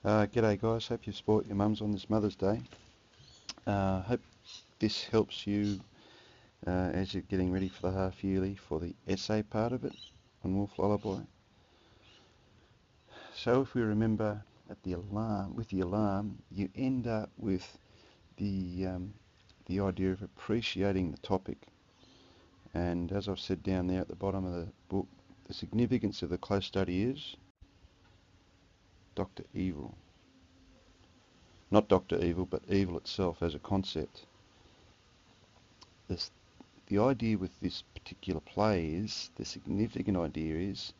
G'day guys, hope you support your mums on this Mother's Day. Hope this helps you as you're getting ready for the half yearly for the essay part of it on Wolf Lullaby. So if we remember with the alarm, you end up with the idea of appreciating the topic. And as I've said down there at the bottom of the book, the significance of the close study is Dr. Evil. Not Dr. Evil, but evil itself as a concept. The idea with this particular play is, the significant idea is,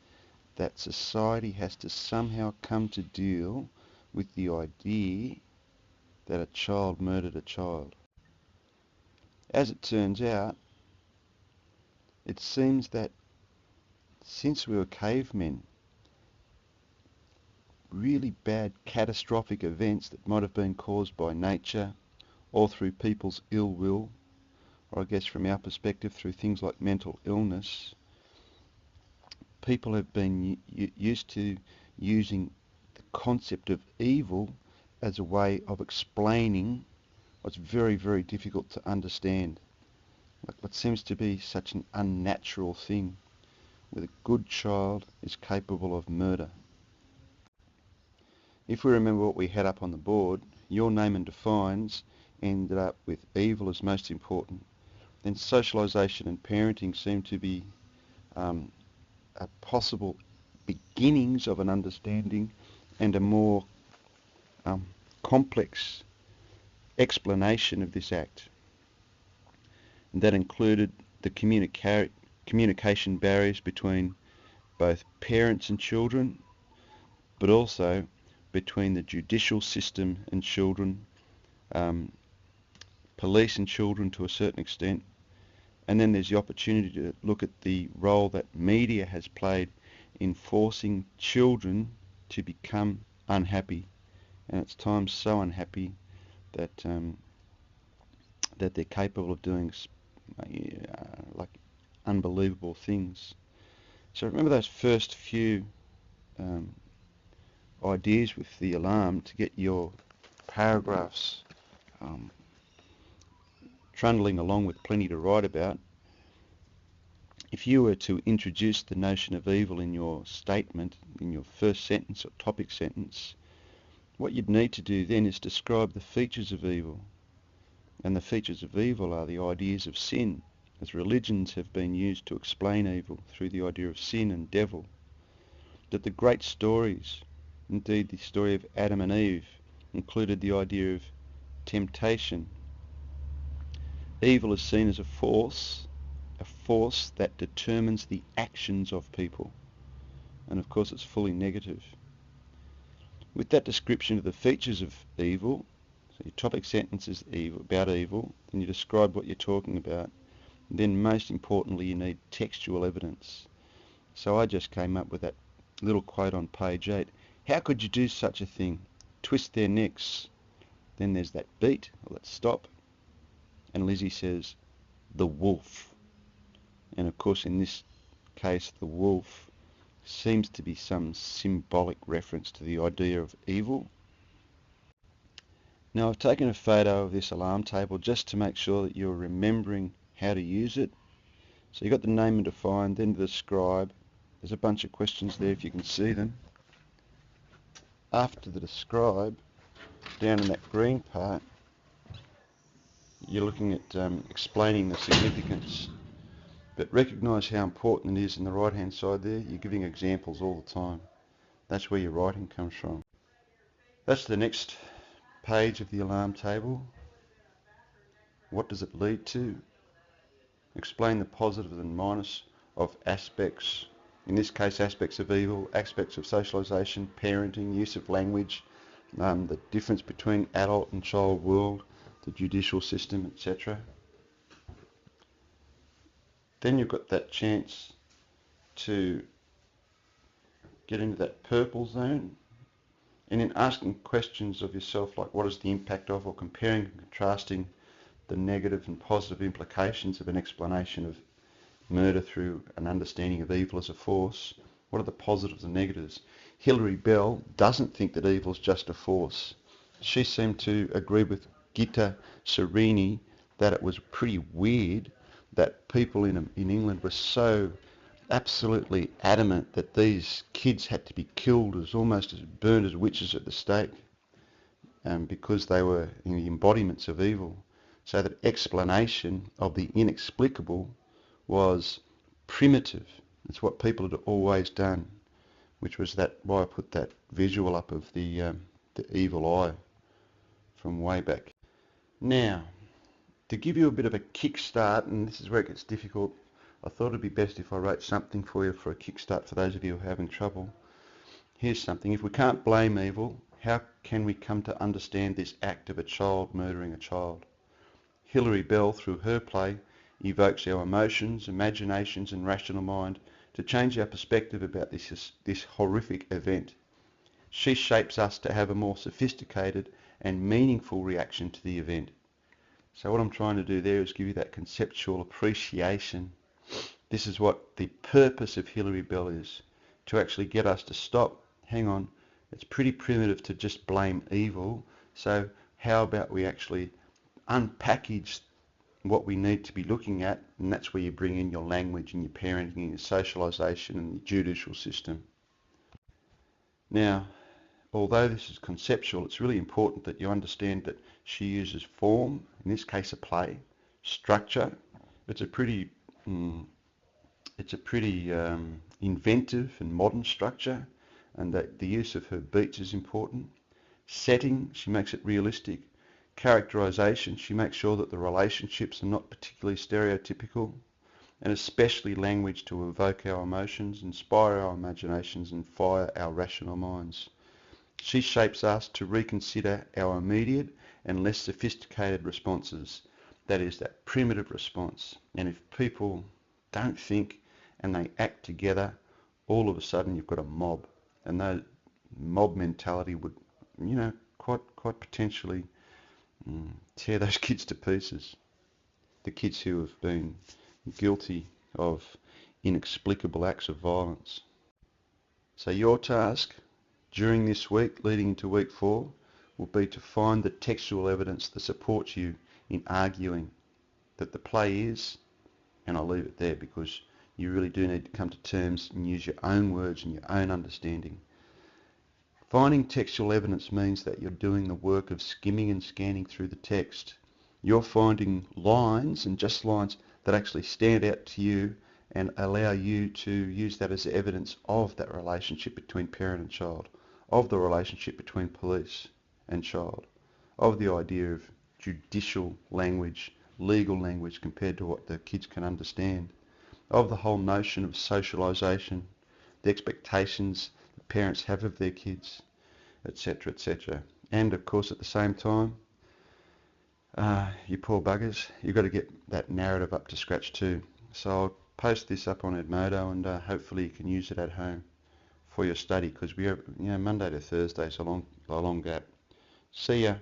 that society has to somehow come to deal with the idea that a child murdered a child. As it turns out, it seems that since we were cavemen, really bad catastrophic events that might have been caused by nature or through people's ill will, or I guess from our perspective through things like mental illness, people have been used to using the concept of evil as a way of explaining what's very, very difficult to understand. Like what seems to be such an unnatural thing, where a good child is capable of murder. If we remember what we had up on the board, your name and defines ended up with evil as most important. Then socialisation and parenting seem to be a possible beginnings of an understanding and a more complex explanation of this act. And that included the communication barriers between both parents and children, but also between the judicial system and children, police and children to a certain extent, and then there's the opportunity to look at the role that media has played in forcing children to become unhappy, and at times so unhappy that that they're capable of doing like unbelievable things. So remember those first few ideas with the alarm to get your paragraphs trundling along with plenty to write about. If you were to introduce the notion of evil in your statement, in your first sentence or topic sentence, what you'd need to do then is describe the features of evil. And the features of evil are the ideas of sin, as religions have been used to explain evil through the idea of sin and devil. That the great stories, indeed the story of Adam and Eve, included the idea of temptation. Evil is seen as a force that determines the actions of people, and of course it's fully negative. With that description of the features of evil, so your topic sentence is about evil, then you describe what you're talking about, and then most importantly you need textual evidence. So I just came up with that little quote on page 8. How could you do such a thing? Twist their necks. Then there's that beat, or that stop, and Lizzie says, the wolf. And of course in this case the wolf seems to be some symbolic reference to the idea of evil. Now I've taken a photo of this alarm table just to make sure that you're remembering how to use it. So you've got the name and define, then the describe. There's a bunch of questions there if you can see them. After the describe, down in that green part, you're looking at explaining the significance. But recognise how important it is in the right hand side there. You're giving examples all the time. That's where your writing comes from. That's the next page of the alarm table. What does it lead to? Explain the positives and minus of aspects, in this case aspects of evil, aspects of socialisation, parenting, use of language, the difference between adult and child world, the judicial system, etc. Then you've got that chance to get into that purple zone, and in asking questions of yourself like what is the impact of, or comparing and contrasting the negative and positive implications of an explanation of murder through an understanding of evil as a force. What are the positives and negatives? Hilary Bell doesn't think that evil's just a force. She seemed to agree with Gita Serini that it was pretty weird that people in England were so absolutely adamant that these kids had to be killed, as almost as burned as witches at the stake, because they were the embodiments of evil. So that explanation of the inexplicable was primitive. It's what people had always done, which was that why I put that visual up of the evil eye from way back. Now, to give you a bit of a kickstart, and this is where it gets difficult, I thought it'd be best if I wrote something for you for a kickstart for those of you who are having trouble. Here's something. If we can't blame evil, how can we come to understand this act of a child murdering a child? Hilary Bell, through her play, evokes our emotions, imaginations and rational mind to change our perspective about this horrific event. She shapes us to have a more sophisticated and meaningful reaction to the event. So what I'm trying to do there is give you that conceptual appreciation. This is what the purpose of Hilary Bell is, to actually get us to stop, hang on, it's pretty primitive to just blame evil, so how about we actually unpackage what we need to be looking at, and that's where you bring in your language and your parenting and your socialisation and your judicial system. Now, although this is conceptual, it's really important that you understand that she uses form, in this case a play, structure. It's a pretty inventive and modern structure, and that the use of her beats is important. Setting, she makes it realistic. Characterisation, she makes sure that the relationships are not particularly stereotypical, and especially language to evoke our emotions, inspire our imaginations and fire our rational minds. She shapes us to reconsider our immediate and less sophisticated responses, that is, that primitive response. And if people don't think and they act together, all of a sudden you've got a mob, and that mob mentality would, quite potentially tear those kids to pieces. The kids who have been guilty of inexplicable acts of violence. So your task during this week, leading into week 4, will be to find the textual evidence that supports you in arguing that the play is, and I'll leave it there because you really do need to come to terms and use your own words and your own understanding. Finding textual evidence means that you're doing the work of skimming and scanning through the text. You're finding lines, and just lines, that actually stand out to you and allow you to use that as evidence of that relationship between parent and child, of the relationship between police and child, of the idea of judicial language, legal language compared to what the kids can understand, of the whole notion of socialisation, the expectations that parents have of their kids, etc., etc. And of course at the same time, you poor buggers, you've got to get that narrative up to scratch too. So I'll post this up on Edmodo, and hopefully you can use it at home for your study, because we are, Monday to Thursday is a long gap. See ya.